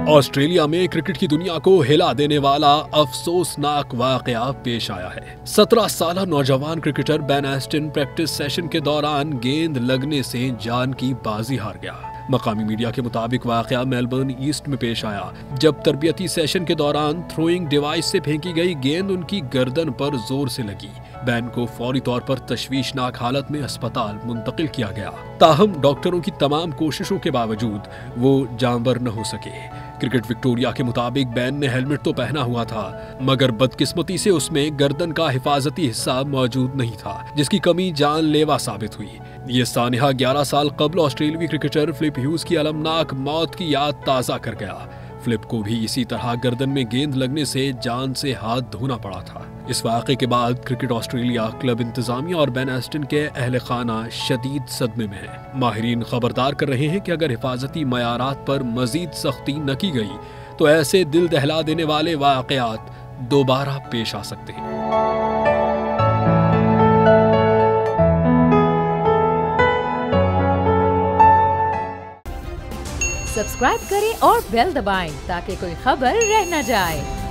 Australia में cricket की दुनिया को हिला देने वाला अफसोसनाक वाकया पेश आया है। 17 साल नौजवान cricketer Ben Aston practice session के दौरान गेंद लगने से जान की बाजी हार गया। मकामी मीडिया के मुताबिक वाकया मेलबर्न ईस्ट में पेश आया, जब तरबियती सेशन के दौरान थ्रोइंग डिवाइस से फेंकी गई गेंद उनकी गर्दन पर जोर से लगी। बेन को फौरी तौर पर तशवीशनाक हालत में अस्पताल मुंतकिल किया गया। ताहम डॉक्टरों की तमाम कोशिशों के बावजूद वो जानवर न हो सके। क्रिकेट विक्टोरिया के मुताबिक बेन ने हेलमेट तो पहना हुआ था, मगर बदकिस्मती से उसमें गर्दन का हिफाजती हिस्सा मौजूद नहीं था, जिसकी कमी जानलेवा साबित हुई। ये सानिहा 11 साल कबल ऑस्ट्रेलियाई क्रिकेटर फ्लिप ह्यूज की अलमनाक मौत की याद ताज़ा कर गया। फ्लिप को भी इसी तरह गर्दन में गेंद लगने से जान से हाथ धोना पड़ा था। इस वाक़े के बाद क्रिकेट ऑस्ट्रेलिया, क्लब इंतजामिया और बेन एस्टन के अहले खाना शदीद सदमे में है। माहिरीन खबरदार कर रहे हैं कि अगर हिफाजती मयारात पर मजीद सख्ती न की गई तो ऐसे दिल दहला देने वाले वाक़यात दोबारा पेश आ सकते हैं। सब्सक्राइब करें और बेल दबाएं ताकि कोई खबर रह न जाए।